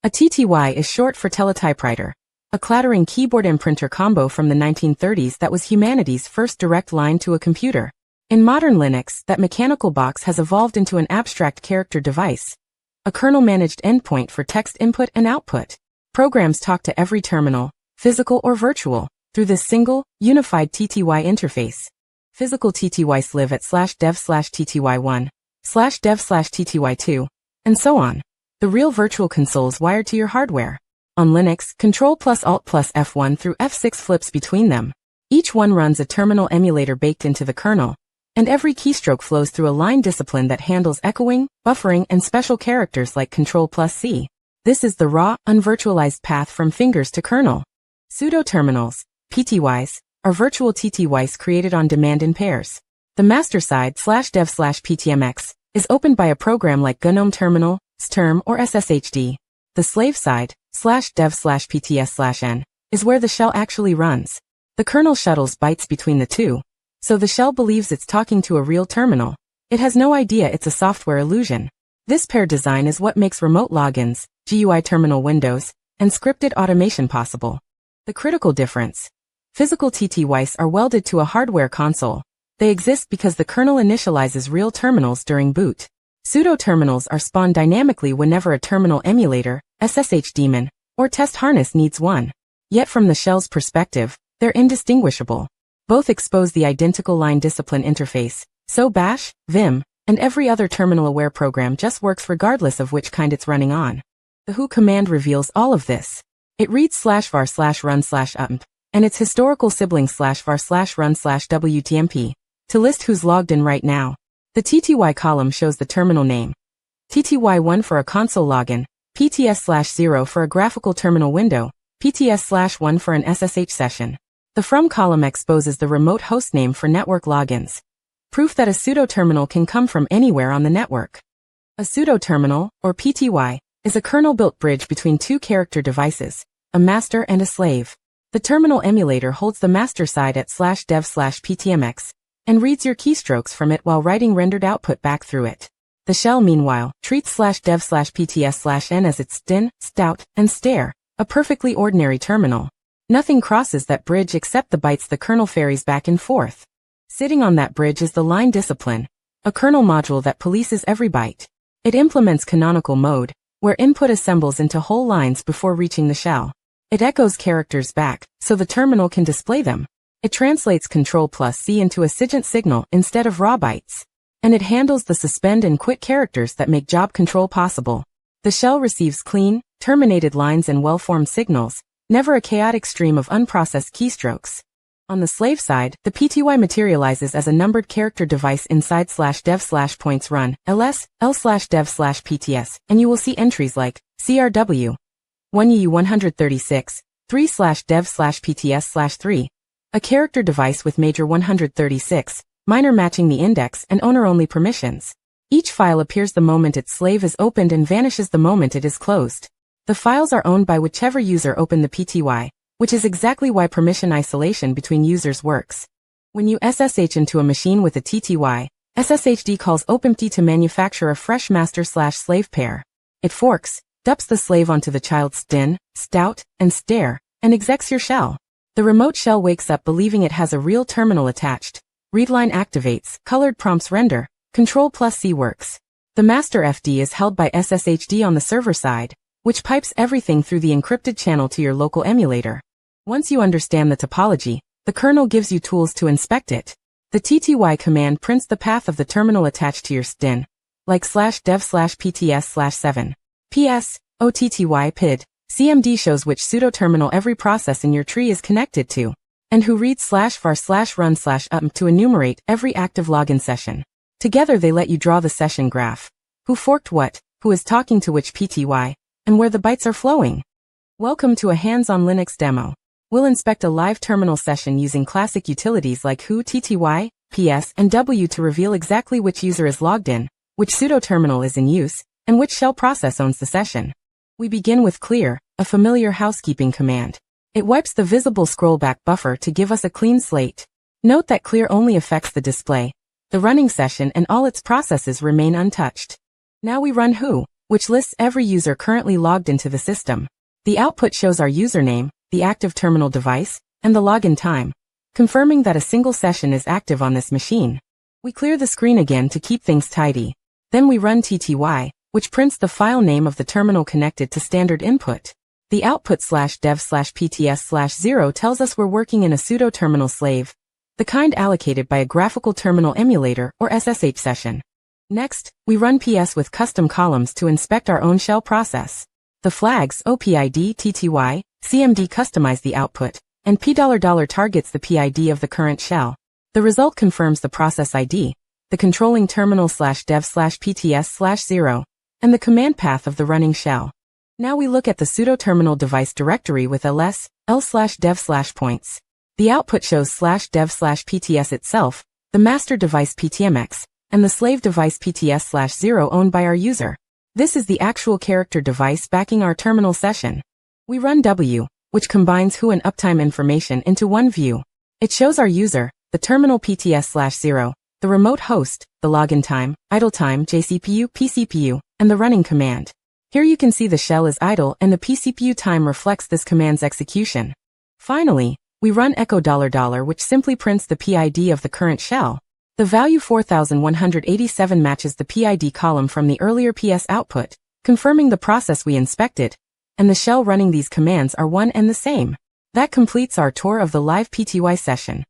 A TTY is short for teletypewriter, a clattering keyboard and printer combo from the 1930s that was humanity's first direct line to a computer. In modern Linux, that mechanical box has evolved into an abstract character device, a kernel-managed endpoint for text input and output. Programs talk to every terminal, physical or virtual, through this single, unified TTY interface. Physical TTYs live at /dev/TTY1, /dev/TTY2, and so on. The real virtual console's wired to your hardware. On Linux, Ctrl+Alt+F1 through F6 flips between them. Each one runs a terminal emulator baked into the kernel, and every keystroke flows through a line discipline that handles echoing, buffering, and special characters like Ctrl+C. This is the raw, unvirtualized path from fingers to kernel. Pseudo-terminals, PTYs, are virtual TTYs created on demand in pairs. The master side /dev/PTMX is opened by a program like GNOME Terminal, STERM, or SSHD. The slave side /dev/PTS/N is where the shell actually runs. The kernel shuttles bytes between the two, so the shell believes it's talking to a real terminal. It has no idea it's a software illusion. This pair design is what makes remote logins, GUI terminal windows, and scripted automation possible. The critical difference. Physical TTYs are welded to a hardware console. They exist because the kernel initializes real terminals during boot. Pseudo-terminals are spawned dynamically whenever a terminal emulator, SSH daemon, or test harness needs one. Yet from the shell's perspective, they're indistinguishable. Both expose the identical line discipline interface, so Bash, Vim, and every other terminal-aware program just works regardless of which kind it's running on. The who command reveals all of this. It reads /var/run/ump, and its historical sibling /var/run/wtmp, to list who's logged in right now. The TTY column shows the terminal name. TTY1 for a console login, PTS/0 for a graphical terminal window, PTS/1 for an SSH session. The from column exposes the remote hostname for network logins. Proof that a pseudo-terminal can come from anywhere on the network. A pseudo-terminal, or PTY, is a kernel-built bridge between two character devices, a master and a slave. The terminal emulator holds the master side at /dev/PTMX, and reads your keystrokes from it while writing rendered output back through it. The shell, meanwhile, treats /dev/PTS/N as its STIN, stout, and stare, a perfectly ordinary terminal. Nothing crosses that bridge except the bytes the kernel ferries back and forth. Sitting on that bridge is the line discipline, a kernel module that polices every byte. It implements canonical mode, where input assembles into whole lines before reaching the shell. It echoes characters back, so the terminal can display them. It translates Ctrl+C into a SIGINT signal instead of raw bytes. And it handles the suspend and quit characters that make job control possible. The shell receives clean, terminated lines and well-formed signals, never a chaotic stream of unprocessed keystrokes. On the slave side, the PTY materializes as a numbered character device inside /dev/points/run, ls, l/dev/PTS, and you will see entries like CRW 1U136, 3/dev/PTS/3, a character device with major 136, minor matching the index and owner-only permissions. Each file appears the moment its slave is opened and vanishes the moment it is closed. The files are owned by whichever user opened the PTY, which is exactly why permission isolation between users works. When you SSH into a machine with a TTY, SSHD calls opempty to manufacture a fresh master/slave pair. It forks, dumps the slave onto the child's STIN, stout, and stare, and execs your shell. The remote shell wakes up believing it has a real terminal attached. Readline activates, colored prompts render, Ctrl+C works. The master FD is held by SSHD on the server side, which pipes everything through the encrypted channel to your local emulator. Once you understand the topology, the kernel gives you tools to inspect it. The TTY command prints the path of the terminal attached to your STIN, like /dev/PTS/7. PS, OTTY PID, CMD shows which pseudo-terminal every process in your tree is connected to, and who reads /var/run/ump to enumerate every active login session. Together they let you draw the session graph. Who forked what, who is talking to which PTY, and where the bytes are flowing. Welcome to a hands-on Linux demo. We'll inspect a live terminal session using classic utilities like who, TTY, PS, and W to reveal exactly which user is logged in, which pseudo-terminal is in use, and which shell process owns the session. We begin with clear, a familiar housekeeping command. It wipes the visible scrollback buffer to give us a clean slate. Note that clear only affects the display. The running session and all its processes remain untouched. Now we run who, which lists every user currently logged into the system. The output shows our username, the active terminal device, and the login time, confirming that a single session is active on this machine. We clear the screen again to keep things tidy. Then we run TTY, which prints the file name of the terminal connected to standard input. The output /dev/pts/0 tells us we're working in a pseudo-terminal slave, the kind allocated by a graphical terminal emulator or SSH session. Next, we run ps with custom columns to inspect our own shell process. The flags OPID, TTY, CMD customize the output, and $$ targets the PID of the current shell. The result confirms the process ID, the controlling terminal /dev/pts/0, and the command path of the running shell. Now we look at the pseudo-terminal device directory with ls/dev/points. The output shows /dev/pts itself, the master device PTMX, and the slave device PTS/0 owned by our user. This is the actual character device backing our terminal session. We run W, which combines who and uptime information into one view. It shows our user, the terminal PTS/0, the remote host, the login time, idle time, JCPU, pCPU, and the running command. Here you can see the shell is idle and the pCPU time reflects this command's execution. Finally, we run echo $, which simply prints the PID of the current shell. The value 4187 matches the PID column from the earlier PS output, confirming the process we inspected, and the shell running these commands are one and the same. That completes our tour of the live PTY session.